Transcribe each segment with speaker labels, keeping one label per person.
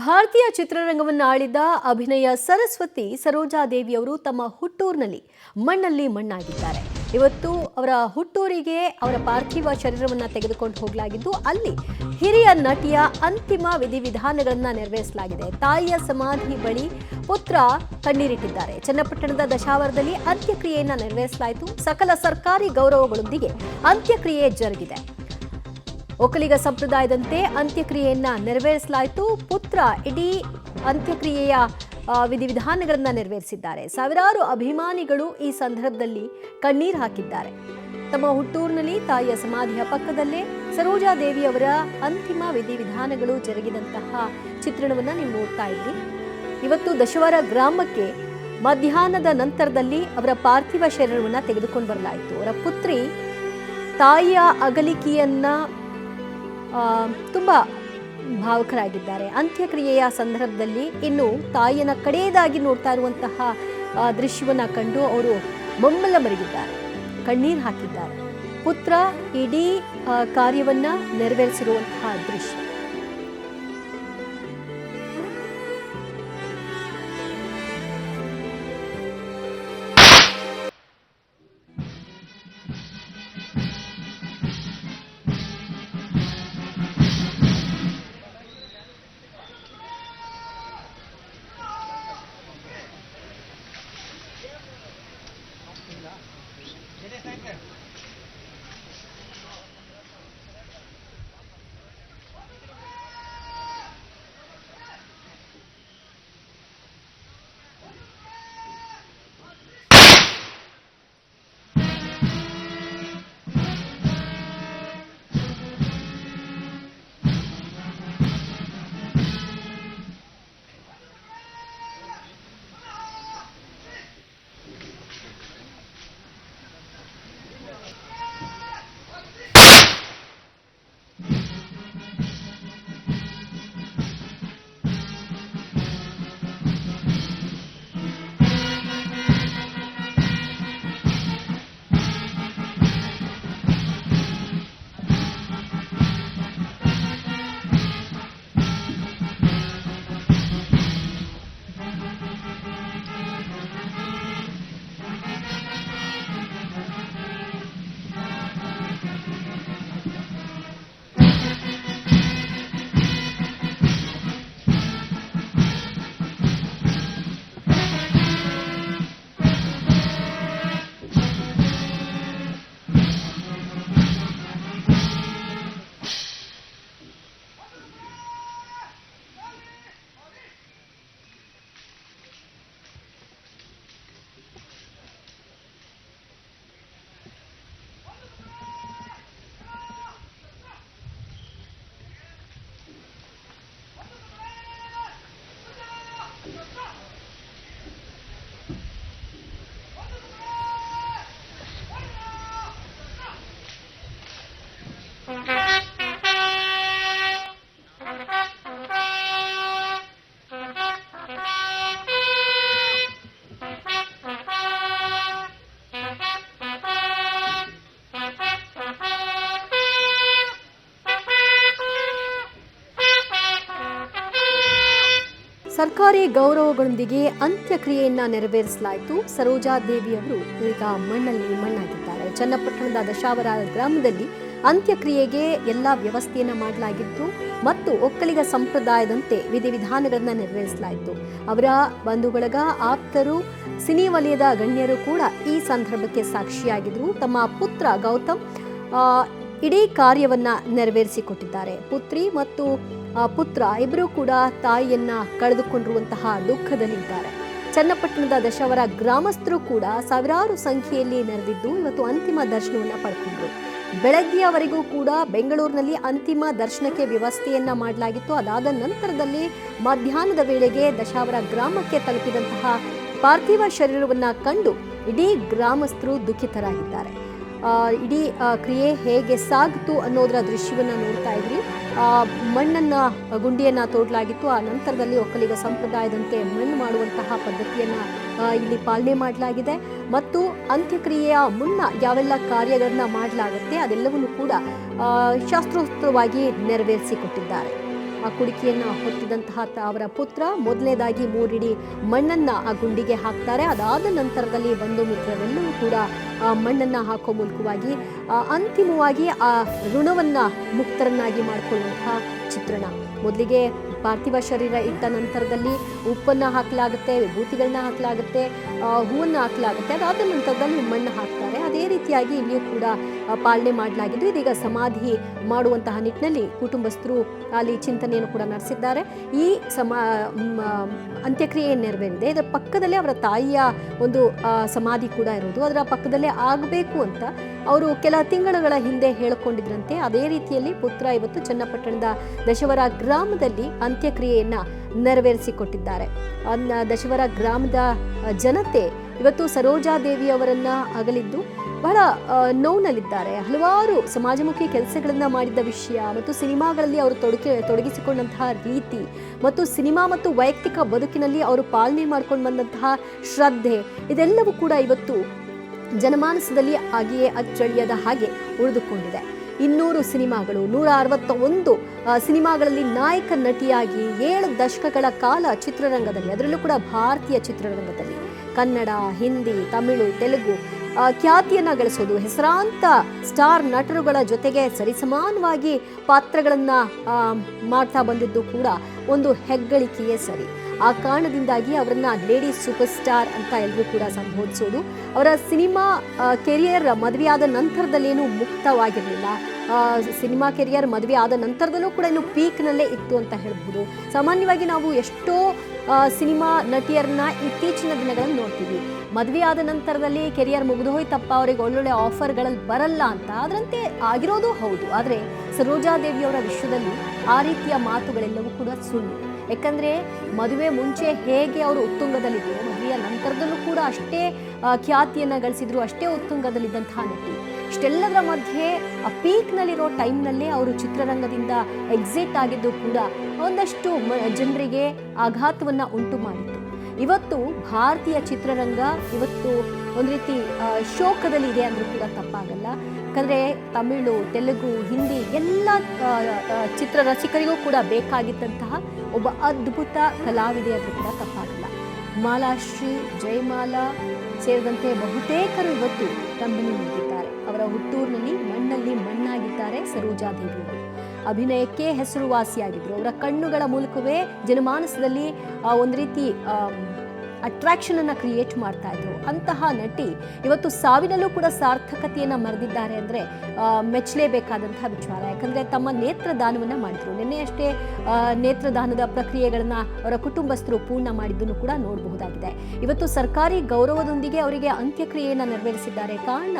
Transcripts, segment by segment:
Speaker 1: ಭಾರತೀಯ ಚಿತ್ರರಂಗವನ್ನು ಆಳಿದ ಅಭಿನಯ ಸರಸ್ವತಿ ಸರೋಜಾದೇವಿ ಅವರು ತಮ್ಮ ಹುಟ್ಟೂರಿನಲ್ಲಿ ಮಣ್ಣಲ್ಲಿ ಮಣ್ಣಾಗಿದ್ದಾರೆ. ಇವತ್ತು ಅವರ ಹುಟ್ಟೂರಿಗೆ ಅವರ ಪಾರ್ಥಿವ ಶರೀರವನ್ನು ತೆಗೆದುಕೊಂಡು ಹೋಗಲಾಗಿದ್ದು ಅಲ್ಲಿ ಹಿರಿಯ ನಟಿಯ ಅಂತಿಮ ವಿಧಿವಿಧಾನಗಳನ್ನು ನೆರವೇರಿಸಲಾಗಿದೆ. ತಾಯಿಯ ಸಮಾಧಿ ಬಳಿ ಪುತ್ರ ಕಣ್ಣೀರಿಟ್ಟಿದ್ದಾರೆ. ಚನ್ನಪಟ್ಟಣದ ದಶಾವರದಲ್ಲಿ ಅಂತ್ಯಕ್ರಿಯೆಯನ್ನು ನೆರವೇರಿಸಲಾಯಿತು. ಸಕಲ ಸರ್ಕಾರಿ ಗೌರವಗಳೊಂದಿಗೆ ಅಂತ್ಯಕ್ರಿಯೆ ಜರುಗಿದೆ. ಒಕ್ಕಲಿಗ ಸಂಪ್ರದಾಯದಂತೆ ಅಂತ್ಯಕ್ರಿಯೆಯನ್ನ ನೆರವೇರಿಸಲಾಯಿತು. ಪುತ್ರ ಇಡೀ ಅಂತ್ಯಕ್ರಿಯೆಯ ವಿಧಿವಿಧಾನಗಳನ್ನ ನೆರವೇರಿಸಿದ್ದಾರೆ. ಸಾವಿರಾರು ಅಭಿಮಾನಿಗಳು ಈ ಸಂದರ್ಭದಲ್ಲಿ ಕಣ್ಣೀರು ಹಾಕಿದ್ದಾರೆ. ತಮ್ಮ ಹುಟ್ಟೂರಿನಲ್ಲಿ ತಾಯಿಯ ಸಮಾಧಿಯ ಪಕ್ಕದಲ್ಲೇ ಸರೋಜಾದೇವಿ ಅವರ ಅಂತಿಮ ವಿಧಿವಿಧಾನಗಳು ಜರುಗಿದಂತಹ ಚಿತ್ರಣವನ್ನ ನೀವು ನೋಡ್ತಾ ಇದ್ರಿ. ಇವತ್ತು ದಶವಾರ ಗ್ರಾಮಕ್ಕೆ ಮಧ್ಯಾಹ್ನದ ನಂತರದಲ್ಲಿ ಅವರ ಪಾರ್ಥಿವ ಶರೀರವನ್ನ ತೆಗೆದುಕೊಂಡು ಬರಲಾಯಿತು. ಅವರ ಪುತ್ರಿ ತಾಯಿಯ ಅಗಲಿಕೆಯನ್ನ ತುಂಬಾ ಭಾವುಕರಾಗಿದ್ದಾರೆ. ಅಂತ್ಯಕ್ರಿಯೆಯ ಸಂದರ್ಭದಲ್ಲಿ ಇನ್ನು ತಾಯಿಯನ್ನ ಕಡೆಯದಾಗಿ ನೋಡ್ತಾ ಇರುವಂತಹ ದೃಶ್ಯವನ್ನ ಕಂಡು ಅವರು ಮಮ್ಮಲ ಮರಗಿದ್ದಾರೆ, ಕಣ್ಣೀರು ಹಾಕಿದ್ದಾರೆ. ಪುತ್ರ ಇಡೀ ಕಾರ್ಯವನ್ನ ನೆರವೇರಿಸಿರುವಂತಹ ದೃಶ್ಯ. ಸರ್ಕಾರಿ ಗೌರವಗಳೊಂದಿಗೆ ಅಂತ್ಯಕ್ರಿಯೆಯನ್ನ ನೆರವೇರಿಸಲಾಯಿತು. ಸರೋಜಾದೇವಿ ಅವರು ಈಗ ಮಣ್ಣಲ್ಲಿ ಮಣ್ಣಾಗಿದ್ದಾರೆ. ಚನ್ನಪಟ್ಟಣದ ದಶಾವರ ಗ್ರಾಮದಲ್ಲಿ ಅಂತ್ಯಕ್ರಿಯೆಗೆ ಎಲ್ಲ ವ್ಯವಸ್ಥೆಯನ್ನ ಮಾಡಲಾಗಿತ್ತು ಮತ್ತು ಒಕ್ಕಲಿಗ ಸಂಪ್ರದಾಯದಂತೆ ವಿಧಿವಿಧಾನಗಳನ್ನ ನೆರವೇರಿಸಲಾಯಿತು. ಅವರ ಬಂಧುಬಳಗ, ಆಪ್ತರು, ಸಿನಿ ವಲಯದ ಗಣ್ಯರು ಕೂಡ ಈ ಸಂದರ್ಭಕ್ಕೆ ಸಾಕ್ಷಿಯಾಗಿದ್ರು. ತಮ್ಮ ಪುತ್ರ ಗೌತಮ್ ಇಡೀ ಕಾರ್ಯವನ್ನ ನೆರವೇರಿಸಿಕೊಟ್ಟಿದ್ದಾರೆ. ಪುತ್ರಿ ಮತ್ತು ಪುತ್ರ ಇಬ್ಬರೂ ಕೂಡ ತಾಯಿಯನ್ನ ಕಳೆದುಕೊಂಡಿರುವಂತಹ ದುಃಖದಲ್ಲಿದ್ದಾರೆ. ಚನ್ನಪಟ್ಟಣದ ದಶಾವರ ಗ್ರಾಮಸ್ಥರು ಕೂಡ ಸಾವಿರಾರು ಸಂಖ್ಯೆಯಲ್ಲಿ ನೆರೆದಿದ್ದು ಇವತ್ತು ಅಂತಿಮ ದರ್ಶನವನ್ನ ಪಡ್ಕೊಂಡ್ರು. ಬೆಳಗ್ಗೆಯವರೆಗೂ ಕೂಡ ಬೆಂಗಳೂರಿನಲ್ಲಿ ಅಂತಿಮ ದರ್ಶನಕ್ಕೆ ವ್ಯವಸ್ಥೆಯನ್ನ ಮಾಡಲಾಗಿತ್ತು. ಅದಾದ ನಂತರದಲ್ಲಿ ಮಧ್ಯಾಹ್ನದ ವೇಳೆಗೆ ದಶಾವರ ಗ್ರಾಮಕ್ಕೆ ತಲುಪಿದಂತಹ ಪಾರ್ಥಿವ ಶರೀರವನ್ನ ಕಂಡು ಇಡೀ ಗ್ರಾಮಸ್ಥರು ದುಃಖಿತರಾಗಿದ್ದಾರೆ. ಇಡೀ ಕ್ರಿಯೆ ಹೇಗೆ ಸಾಗಿತು ಅನ್ನೋದರ ದೃಶ್ಯವನ್ನು ನೋಡ್ತಾ ಇದ್ರಿ. ಮಣ್ಣನ್ನು ಗುಂಡಿಯನ್ನು ತೋಡಲಾಗಿತ್ತು. ಆ ನಂತರದಲ್ಲಿ ಒಕ್ಕಲಿಗ ಸಂಪ್ರದಾಯದಂತೆ ಮಣ್ಣು ಮಾಡುವಂತಹ ಪದ್ಧತಿಯನ್ನು ಇಲ್ಲಿ ಪಾಲನೆ ಮಾಡಲಾಗಿದೆ ಮತ್ತು ಅಂತ್ಯಕ್ರಿಯೆಯ ಮುನ್ನ ಯಾವೆಲ್ಲ ಕಾರ್ಯಗಳನ್ನ ಮಾಡಲಾಗುತ್ತೆ ಅದೆಲ್ಲವನ್ನೂ ಕೂಡ ಶಾಸ್ತ್ರೋಕ್ತವಾಗಿ ನೆರವೇರಿಸಿಕೊಟ್ಟಿದ್ದಾರೆ. ಆ ಕುಡಿಕೆಯನ್ನು ಹೊತ್ತಿದಂತಹ ಅವರ ಪುತ್ರ ಮೊದಲನೇದಾಗಿ 3 ಇಡಿ ಮಣ್ಣನ್ನು ಆ ಗುಂಡಿಗೆ ಹಾಕ್ತಾರೆ. ಅದಾದ ನಂತರದಲ್ಲಿ ಬಂಧು ಮಿತ್ರರೆಲ್ಲರೂ ಕೂಡ ಆ ಮಣ್ಣನ್ನು ಹಾಕೋ ಮೂಲಕವಾಗಿ ಅಂತಿಮವಾಗಿ ಆ ಋಣವನ್ನು ಮುಕ್ತರನ್ನಾಗಿ ಮಾಡಿಕೊಳ್ಳುವಂತಹ ಚಿತ್ರಣ. ಮೊದಲಿಗೆ ಪಾರ್ಥಿವ ಶರೀರ ಇಟ್ಟ ನಂತರದಲ್ಲಿ ಉಪ್ಪನ್ನು ಹಾಕಲಾಗುತ್ತೆ, ವಿಭೂತಿಗಳನ್ನ ಹಾಕಲಾಗುತ್ತೆ, ಹೂವನ್ನು ಹಾಕಲಾಗುತ್ತೆ. ಅದಾದ ನಂತರದಲ್ಲಿ ಮಣ್ಣು ಹಾಕ್ತಾರೆ. ಅದೇ ರೀತಿಯಾಗಿ ಇಲ್ಲಿಯೂ ಕೂಡ ಪಾಲನೆ ಮಾಡಲಾಗಿದ್ದು, ಇದೀಗ ಸಮಾಧಿ ಮಾಡುವಂತಹ ನಿಟ್ಟಿನಲ್ಲಿ ಕುಟುಂಬಸ್ಥರು ಅಲ್ಲಿ ಚಿಂತನೆಯನ್ನು ಕೂಡ ನಡೆಸಿದ್ದಾರೆ. ಈ ಅಂತ್ಯಕ್ರಿಯೆ ನೆರವೇರಿದೆ. ಇದರ ಪಕ್ಕದಲ್ಲೇ ಅವರ ತಾಯಿಯ ಒಂದು ಸಮಾಧಿ ಕೂಡ ಇರೋದು. ಅದರ ಪಕ್ಕದಲ್ಲೇ ಆಗಬೇಕು ಅಂತ ಅವರು ಕೆಲ ತಿಂಗಳುಗಳ ಹಿಂದೆ ಹೇಳಿಕೊಂಡಿದ್ರಂತೆ. ಅದೇ ರೀತಿಯಲ್ಲಿ ಪುತ್ರ ಇವತ್ತು ಚನ್ನಪಟ್ಟಣದ ದಶವರ ಗ್ರಾಮದಲ್ಲಿ ಅಂತ್ಯಕ್ರಿಯೆಯನ್ನ ನೆರವೇರಿಸಿಕೊಟ್ಟಿದ್ದಾರೆ. ದಶವರ ಗ್ರಾಮದ ಜನತೆ ಇವತ್ತು ಸರೋಜಾದೇವಿ ಅವರನ್ನ ಅಗಲಿದ್ದು ಬಹಳ ನೋವಿನಲ್ಲಿದ್ದಾರೆ. ಹಲವಾರು ಸಮಾಜಮುಖಿ ಕೆಲಸಗಳನ್ನ ಮಾಡಿದ್ದ ವಿಷಯ ಮತ್ತು ಸಿನಿಮಾಗಳಲ್ಲಿ ಅವರು ತೊಡಗಿಸಿಕೊಂಡಂತಹ ರೀತಿ ಮತ್ತು ಸಿನಿಮಾ ಮತ್ತು ವೈಯಕ್ತಿಕ ಬದುಕಿನಲ್ಲಿ ಅವರು ಪಾಲನೆ ಮಾಡ್ಕೊಂಡು ಬಂದಂತಹ ಶ್ರದ್ಧೆ, ಇದೆಲ್ಲವೂ ಕೂಡ ಇವತ್ತು ಜನಮಾನಸದಲ್ಲಿ ಹಾಗೆಯೇ ಅಚ್ಚಳಿಯದ ಹಾಗೆ ಉಳಿದುಕೊಂಡಿದೆ. 200 ಸಿನಿಮಾಗಳು, 161 ಸಿನಿಮಾಗಳಲ್ಲಿ ನಾಯಕ ನಟಿಯಾಗಿ 7 ದಶಕಗಳ ಕಾಲ ಚಿತ್ರರಂಗದಲ್ಲಿ, ಅದರಲ್ಲೂ ಕೂಡ ಭಾರತೀಯ ಚಿತ್ರರಂಗದಲ್ಲಿ ಕನ್ನಡ, ಹಿಂದಿ, ತಮಿಳು, ತೆಲುಗು ಖ್ಯಾತಿಯನ್ನ ಗಳಿಸೋದು, ಹೆಸರಾಂತ ಸ್ಟಾರ್ ನಟರುಗಳ ಜೊತೆಗೆ ಸರಿಸಮಾನವಾಗಿ ಪಾತ್ರಗಳನ್ನ ಮಾಡ್ತಾ ಬಂದಿದ್ದು ಕೂಡ ಒಂದು ಹೆಗ್ಗಳಿಕೆಯೇ ಸರಿ. ಆ ಕಾರಣದಿಂದಾಗಿ ಅವರನ್ನ ಲೇಡಿ ಸೂಪರ್ ಸ್ಟಾರ್ ಅಂತ ಎಲ್ಲರೂ ಕೂಡ ಸಂಬೋಧಿಸೋದು. ಅವರ ಸಿನಿಮಾ ಕೆರಿಯರ್ ಮದುವೆಯಾದ ನಂತರದಲ್ಲೇನು ಮುಕ್ತವಾಗಿರಲಿಲ್ಲ. ಸಿನಿಮಾ ಕೆರಿಯರ್ ಮದುವೆ ಆದ ನಂತರದಲ್ಲೂ ಕೂಡ ಇನ್ನು ಪೀಕ್ನಲ್ಲೇ ಇತ್ತು ಅಂತ ಹೇಳ್ಬೋದು. ಸಾಮಾನ್ಯವಾಗಿ ನಾವು ಎಷ್ಟೋ ಸಿನಿಮಾ ನಟಿಯರನ್ನ ಇತ್ತೀಚಿನ ದಿನಗಳಲ್ಲಿ ನೋಡ್ತೀವಿ. ಮದುವೆ ಆದ ನಂತರದಲ್ಲಿ ಕೆರಿಯರ್ ಮುಗಿದು ಹೋಯ್ತಪ್ಪ, ಅವರಿಗೆ ಒಳ್ಳೊಳ್ಳೆ ಆಫರ್ಗಳಲ್ಲಿ ಬರಲ್ಲ ಅಂತ. ಅದರಂತೆ ಆಗಿರೋದು ಹೌದು. ಆದರೆ ಸರೋಜಾದೇವಿಯವರ ವಿಷಯದಲ್ಲಿ ಆ ರೀತಿಯ ಮಾತುಗಳೆಲ್ಲವೂ ಕೂಡ ಸುಳ್ಳು. ಯಾಕಂದರೆ ಮದುವೆ ಮುಂಚೆ ಹೇಗೆ ಅವರು ಉತ್ತುಂಗದಲ್ಲಿದ್ದರು, ಮದುವೆಯ ನಂತರದಲ್ಲೂ ಕೂಡ ಅಷ್ಟೇ ಖ್ಯಾತಿಯನ್ನು ಗಳಿಸಿದ್ರು, ಅಷ್ಟೇ ಉತ್ತುಂಗದಲ್ಲಿದ್ದಂತಹ ನಟಿ. ಇಷ್ಟೆಲ್ಲದರ ಮಧ್ಯೆ ಆ ಪೀಕ್ನಲ್ಲಿರೋ ಟೈಮ್ನಲ್ಲೇ ಅವರು ಚಿತ್ರರಂಗದಿಂದ ಎಕ್ಸಿಟ್ ಆಗಿದ್ದು ಕೂಡ ಒಂದಷ್ಟು ಜನರಿಗೆ ಆಘಾತವನ್ನು ಉಂಟು ಮಾಡಿತ್ತು. ಇವತ್ತು ಭಾರತೀಯ ಚಿತ್ರರಂಗ ಇವತ್ತು ಒಂದು ರೀತಿ ಶೋಕದಲ್ಲಿ ಇದೆ ಅಂದರೂ ಕೂಡ ತಪ್ಪಾಗಲ್ಲ. ಯಾಕಂದರೆ ತಮಿಳು, ತೆಲುಗು, ಹಿಂದಿ ಎಲ್ಲ ಚಿತ್ರರಸಿಕರಿಗೂ ಕೂಡ ಬೇಕಾಗಿದ್ದಂತಹ ಒಬ್ಬ ಅದ್ಭುತ ಕಲಾವಿದೆ ಅಂದರೂ ಕೂಡ ತಪ್ಪಾಗಲ್ಲ. ಮಾಲಾಶ್ರೀ, ಜಯಮಾಲಾ ಸೇರಿದಂತೆ ಬಹುತೇಕರು ಇವತ್ತು ಕಂಬನಿ ಮಿಡಿದಿದ್ದಾರೆ. ಅವರ ಹುಟ್ಟೂರಿನಲ್ಲಿ ಮಣ್ಣಲ್ಲಿ ಮಣ್ಣಾಗಿದ್ದಾರೆ ಸರೋಜಾದೇವಿಯವರು. ಅಭಿನಯಕ್ಕೆ ಹೆಸರುವಾಸಿಯಾಗಿದ್ದರು. ಅವರ ಕಣ್ಣುಗಳ ಮೂಲಕವೇ ಜನಮಾನಸದಲ್ಲಿ ಒಂದು ರೀತಿ ಅಟ್ರಾಕ್ಷನ್ ಅನ್ನು ಕ್ರಿಯೇಟ್ ಮಾಡ್ತಾ ಇದ್ರು. ಅಂತಹ ನಟಿ ಇವತ್ತು ಸಾವಿನಲ್ಲೂ ಕೂಡ ಸಾರ್ಥಕತೆಯನ್ನು ಮೆರೆದಿದ್ದಾರೆ ಅಂದರೆ ಮೆಚ್ಚಲೇಬೇಕಾದಂತಹ ವಿಚಾರ. ಯಾಕಂದರೆ ತಮ್ಮ ನೇತ್ರದಾನವನ್ನು ಮಾಡಿದ್ರು. ನಿನ್ನೆ ಅಷ್ಟೇ ನೇತ್ರದಾನದ ಪ್ರಕ್ರಿಯೆಗಳನ್ನು ಅವರ ಕುಟುಂಬಸ್ಥರು ಪೂರ್ಣ ಮಾಡಿದ್ದನ್ನು ಕೂಡ ನೋಡಬಹುದಾಗಿದೆ. ಇವತ್ತು ಸರ್ಕಾರಿ ಗೌರವದೊಂದಿಗೆ ಅವರಿಗೆ ಅಂತ್ಯಕ್ರಿಯೆಯನ್ನು ನೆರವೇರಿಸಿದ್ದಾರೆ. ಕಾರಣ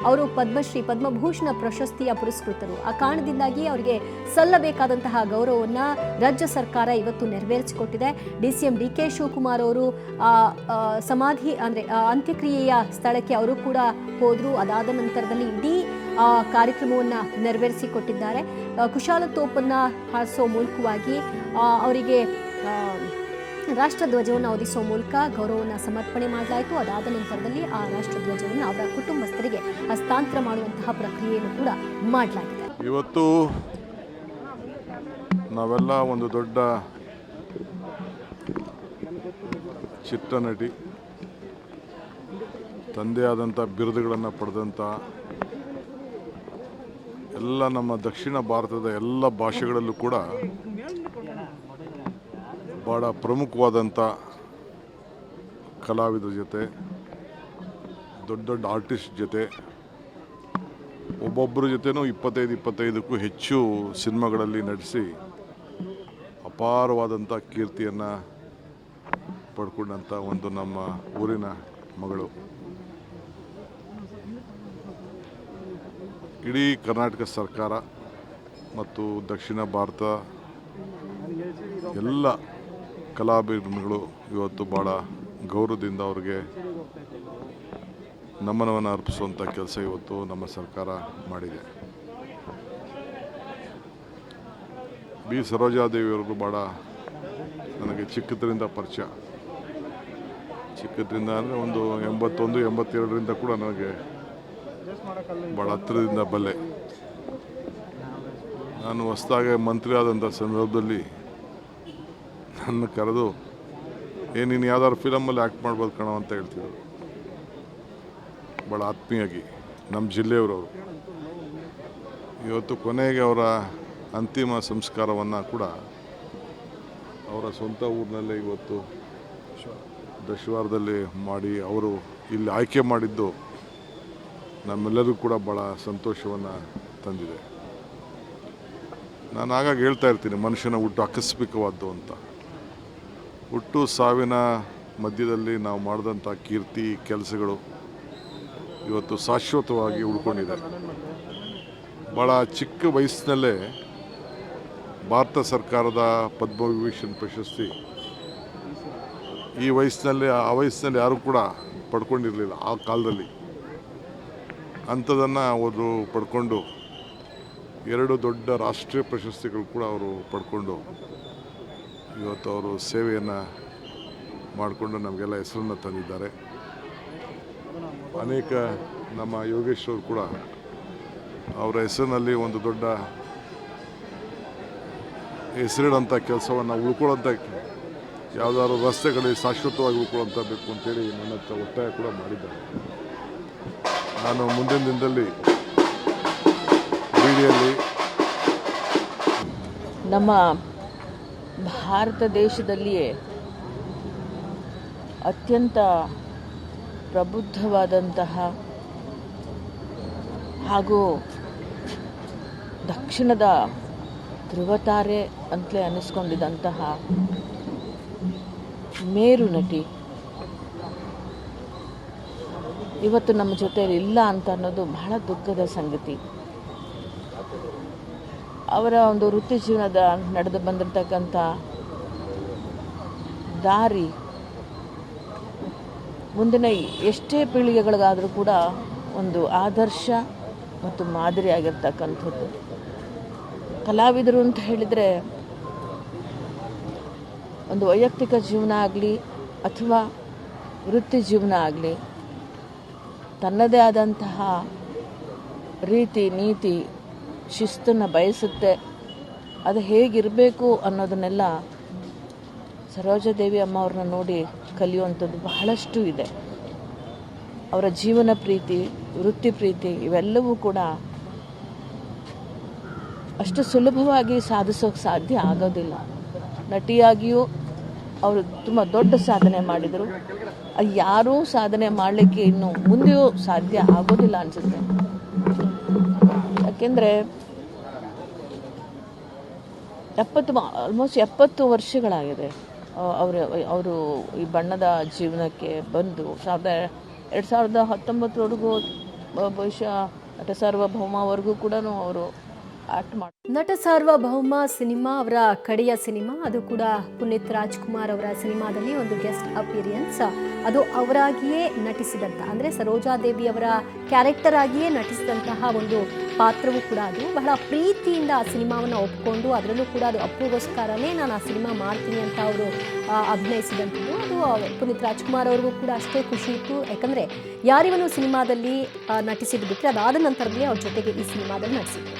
Speaker 1: ಅವರು ಪದ್ಮಶ್ರೀ, ಪದ್ಮಭೂಷಣ ಪ್ರಶಸ್ತಿಯ ಪುರಸ್ಕೃತರು. ಆ ಕಾರಣದಿಂದಾಗಿ ಅವರಿಗೆ ಸಲ್ಲಬೇಕಾದಂತಹ ಗೌರವವನ್ನು ರಾಜ್ಯ ಸರ್ಕಾರ ಇವತ್ತು ನೆರವೇರಿಸಿಕೊಟ್ಟಿದೆ. DCM DK ಶಿವಕುಮಾರ್ ಅವರು ಸಮಾಧಿ ಅಂದರೆ ಅಂತ್ಯಕ್ರಿಯೆಯ ಸ್ಥಳಕ್ಕೆ ಅವರು ಕೂಡ ಹೋದರು. ಅದಾದ ನಂತರದಲ್ಲಿ ಇಡೀ ಕಾರ್ಯಕ್ರಮವನ್ನು ನೆರವೇರಿಸಿಕೊಟ್ಟಿದ್ದಾರೆ. ಕುಶಾಲತೋಪನ್ನು ಹಾರಿಸೋ ಮೂಲಕವಾಗಿ ಅವರಿಗೆ ರಾಷ್ಟ್ರಧ್ವಜವನ್ನು ಹೊದಿಸುವ ಮೂಲಕ ಗೌರವವನ್ನು ಸಮರ್ಪಣೆ ಮಾಡಲಾಯಿತು. ಅದಾದ ನಂತರದಲ್ಲಿ ಆ ರಾಷ್ಟ್ರಧ್ವಜವನ್ನು ಅವರ ಕುಟುಂಬಸ್ಥರಿಗೆ ಹಸ್ತಾಂತರ ಮಾಡುವಂತಹ ಪ್ರಕ್ರಿಯೆಯನ್ನು ಕೂಡ ಮಾಡಲಾಗಿದೆ.
Speaker 2: ಇವತ್ತು ನಾವೆಲ್ಲ ಒಂದು ದೊಡ್ಡ ಚಿತ್ರನಟಿ, ತಂದೆಯಾದಂಥ ಬಿರುದುಗಳನ್ನು ಪಡೆದಂಥ ಎಲ್ಲ ನಮ್ಮ ದಕ್ಷಿಣ ಭಾರತದ ಎಲ್ಲ ಭಾಷೆಗಳಲ್ಲೂ ಕೂಡ ಭಾಳ ಪ್ರಮುಖವಾದಂಥ ಕಲಾವಿದರ ಜೊತೆ, ದೊಡ್ಡ ದೊಡ್ಡ ಆರ್ಟಿಸ್ಟ್ ಜೊತೆ, ಒಬ್ಬೊಬ್ಬರ ಜೊತೆನೂ 25-25ಕ್ಕೂ ಹೆಚ್ಚು ಸಿನಿಮಾಗಳಲ್ಲಿ ನಟಿಸಿ ಅಪಾರವಾದಂಥ ಕೀರ್ತಿಯನ್ನು ಪಡ್ಕೊಂಡಂಥ ಒಂದು ನಮ್ಮ ಊರಿನ ಮಗಳು. ಇಡೀ ಕರ್ನಾಟಕ ಸರ್ಕಾರ ಮತ್ತು ದಕ್ಷಿಣ ಭಾರತ ಎಲ್ಲ ಕಲಾಭಿಮಾನಿಗಳು ಇವತ್ತು ಭಾಳ ಗೌರವದಿಂದ ಅವ್ರಿಗೆ ನಮನವನ್ನು ಅರ್ಪಿಸುವಂಥ ಕೆಲಸ ಇವತ್ತು ನಮ್ಮ ಸರ್ಕಾರ ಮಾಡಿದೆ. ಬಿ ಸರೋಜಾದೇವಿಯವ್ರಿಗೂ ಭಾಳ ನನಗೆ ಚಿಕ್ಕದ್ರಿಂದ ಪರಿಚಯ. ಚಿಕ್ಕದ್ರಿಂದ ಅಂದರೆ ಒಂದು 81-82ರಿಂದ ಕೂಡ ನನಗೆ ಭಾಳ ಹತ್ತಿರದಿಂದ ಬಲ್ಲೆ. ನಾನು ಹೊಸದಾಗಿ ಮಂತ್ರಿ ಆದಂಥ ಸಂದರ್ಭದಲ್ಲಿ ನನ್ನ ಕರೆದು ನೀನು ಯಾವ್ದಾದ್ರು ಫಿಲಮಲ್ಲಿ ಆ್ಯಕ್ಟ್ ಮಾಡ್ಬೋದು ಕಣೋ ಅಂತ ಹೇಳ್ತಿದ್ರು. ಭಾಳ ಆತ್ಮೀಯಾಗಿ ನಮ್ಮ ಜಿಲ್ಲೆಯವರವರು. ಇವತ್ತು ಕೊನೆಗೆ ಅವರ ಅಂತಿಮ ಸಂಸ್ಕಾರವನ್ನು ಕೂಡ ಅವರ ಸ್ವಂತ ಊರಿನಲ್ಲೇ ಇವತ್ತು ದಶವಾರದಲ್ಲಿ ಮಾಡಿ ಅವರು ಇಲ್ಲಿ ಆಯ್ಕೆ ಮಾಡಿದ್ದು ನಮ್ಮೆಲ್ಲರಿಗೂ ಕೂಡ ಭಾಳ ಸಂತೋಷವನ್ನು ತಂದಿದೆ. ನಾನು ಆಗಾಗ ಹೇಳ್ತಾ ಇರ್ತೀನಿ, ಮನುಷ್ಯನ ಹುಟ್ಟು ಆಕಸ್ಮಿಕವಾದ್ದು ಅಂತ. ಹುಟ್ಟು ಸಾವಿನ ಮಧ್ಯದಲ್ಲಿ ನಾವು ಮಾಡಿದಂಥ ಕೀರ್ತಿ ಕೆಲಸಗಳು ಇವತ್ತು ಶಾಶ್ವತವಾಗಿ ಉಳ್ಕೊಂಡಿದೆ. ಭಾಳ ಚಿಕ್ಕ ವಯಸ್ಸಿನಲ್ಲೇ ಭಾರತ ಸರ್ಕಾರದ ಪದ್ಮವಿಭೂಷಣ್ ಪ್ರಶಸ್ತಿ ಈ ವಯಸ್ಸಿನಲ್ಲಿ ಆ ವಯಸ್ಸಿನಲ್ಲಿ ಯಾರೂ ಕೂಡ ಪಡ್ಕೊಂಡಿರಲಿಲ್ಲ ಆ ಕಾಲದಲ್ಲಿ. ಅಂಥದನ್ನು ಅವರು ಪಡ್ಕೊಂಡು 2 ದೊಡ್ಡ ರಾಷ್ಟ್ರೀಯ ಪ್ರಶಸ್ತಿಗಳು ಕೂಡ ಅವರು ಪಡ್ಕೊಂಡು ಇವತ್ತು ಅವರು ಸೇವೆಯನ್ನು ಮಾಡಿಕೊಂಡು ನಮಗೆಲ್ಲ ಹೆಸರನ್ನು ತಂದಿದ್ದಾರೆ. ಅನೇಕ ನಮ್ಮ ಯೋಗೇಶ್ವರು ಕೂಡ ಅವರ ಹೆಸರಿನಲ್ಲಿ ಒಂದು ದೊಡ್ಡ ಹೆಸರಿಡೋಂಥ ಕೆಲಸವನ್ನು ಉಳ್ಕೊಳ್ಳೋಂಥ ಯಾವುದಾದ್ರು ರಸ್ತೆಗಳಲ್ಲಿ ಶಾಶ್ವತವಾಗಿ ಉಳ್ಕೊಳ್ಳೋಂಥ ಬೇಕು ಅಂತೇಳಿ ನನ್ನ ಹತ್ರ ಒತ್ತಾಯ ಕೂಡ ಮಾಡಿದ್ದಾರೆ. ನಾನು ಮುಂದಿನ ದಿನದಲ್ಲಿ ಬೀದಿಯಲ್ಲಿ
Speaker 3: ನಮ್ಮ ಭಾರತ ದೇಶದಲ್ಲಿಯೇ ಅತ್ಯಂತ ಪ್ರಬುದ್ಧವಾದಂತಹ ಹಾಗೂ ದಕ್ಷಿಣದ ಧ್ರುವತಾರೆ ಅಂತಲೇ ಅನ್ನಿಸ್ಕೊಂಡಿದ್ದಂತಹ ಮೇರು ನಟಿ ಇವತ್ತು ನಮ್ಮ ಜೊತೆಯಲ್ಲಿ ಇಲ್ಲ ಅಂತ ಅನ್ನೋದು ಬಹಳ ದುಃಖದ ಸಂಗತಿ. ಅವರ ಒಂದು ವೃತ್ತಿ ಜೀವನದ ನಡೆದು ಬಂದಿರತಕ್ಕಂಥ ದಾರಿ ಮುಂದಿನ ಎಷ್ಟೇ ಪೀಳಿಗೆಗಳಿಗಾದರೂ ಕೂಡ ಒಂದು ಆದರ್ಶ ಮತ್ತು ಮಾದರಿಯಾಗಿರ್ತಕ್ಕಂಥದ್ದು. ಕಲಾವಿದರು ಅಂತ ಹೇಳಿದರೆ ಒಂದು ವೈಯಕ್ತಿಕ ಜೀವನ ಆಗಲಿ ಅಥವಾ ವೃತ್ತಿ ಜೀವನ ಆಗಲಿ ತನ್ನದೇ ಆದಂತಹ ರೀತಿ ನೀತಿ ಶಿಸ್ತನ್ನು ಬಯಸುತ್ತೆ. ಅದು ಹೇಗಿರಬೇಕು ಅನ್ನೋದನ್ನೆಲ್ಲ ಸರೋಜಾದೇವಿ ಅಮ್ಮ ಅವ್ರನ್ನ ನೋಡಿ ಕಲಿಯುವಂಥದ್ದು ಬಹಳಷ್ಟು ಇದೆ. ಅವರ ಜೀವನ ಪ್ರೀತಿ, ವೃತ್ತಿ ಪ್ರೀತಿ ಇವೆಲ್ಲವೂ ಕೂಡ ಅಷ್ಟು ಸುಲಭವಾಗಿ ಸಾಧಿಸೋಕೆ ಸಾಧ್ಯ ಆಗೋದಿಲ್ಲ. ನಟಿಯಾಗಿಯೂ ಅವರು ತುಂಬ ದೊಡ್ಡ ಸಾಧನೆ ಮಾಡಿದರು. ಯಾರೂ ಸಾಧನೆ ಮಾಡಲಿಕ್ಕೆ ಇನ್ನು ಮುಂದೆಯೂ ಸಾಧ್ಯ ಆಗೋದಿಲ್ಲ ಅನಿಸುತ್ತೆ. ಯಾಕೆಂದರೆ ಆಲ್ಮೋಸ್ಟ್ 70 ವರ್ಷಗಳಾಗಿದೆ ಅವರು ಈ ಬಣ್ಣದ ಜೀವನಕ್ಕೆ ಬಂದು 2019ವರೆಗೂ ಬಹುಶಃ ನಟ ಸಾರ್ವಭೌಮವರೆಗೂ ಕೂಡ ಅವರು ಆಕ್ಟ್ ಮಾಡಿ.
Speaker 1: ನಟ ಸಾರ್ವಭೌಮ ಸಿನಿಮಾ ಅವರ ಕಡೆಯ ಸಿನಿಮಾ, ಅದು ಕೂಡ ಪುನೀತ್ ರಾಜ್ಕುಮಾರ್ ಅವರ ಸಿನಿಮಾದಲ್ಲಿ ಒಂದು ಗೆಸ್ಟ್ ಅಪಿಯರೆನ್ಸ್. ಅದು ಅವರಾಗಿಯೇ ನಟಿಸಿದಂಥ, ಅಂದರೆ ಸರೋಜಾದೇವಿ ಅವರ ಕ್ಯಾರೆಕ್ಟರ್ ಆಗಿಯೇ ನಟಿಸಿದಂತಹ ಒಂದು ಪಾತ್ರವೂ ಕೂಡ ಅದು ಬಹಳ ಪ್ರೀತಿಯಿಂದ ಆ ಸಿನಿಮಾವನ್ನು ಒಪ್ಕೊಂಡು, ಅದರಲ್ಲೂ ಕೂಡ ಅದು ಅಪ್ಪುಗೋಸ್ಕರನೇ ನಾನು ಆ ಸಿನಿಮಾ ಮಾಡ್ತೀನಿ ಅಂತ ಅವರು ಅಭಿನಯಿಸಿದಂಥದ್ದು. ಅದು ಪುನೀತ್ ರಾಜ್ಕುಮಾರ್ ಅವ್ರಿಗೂ ಕೂಡ ಅಷ್ಟೇ ಖುಷಿ ಇತ್ತು. ಯಾಕಂದರೆ ಯಾರಿವನು ಸಿನಿಮಾದಲ್ಲಿ ನಟಿಸಿದ್ದು ಬಿಟ್ಟರೆ ಅದಾದ ನಂತರದಲ್ಲಿ ಅವ್ರ ಜೊತೆಗೆ ಈ ಸಿನಿಮಾದಲ್ಲಿ ನಟಿಸಿದ್ರು.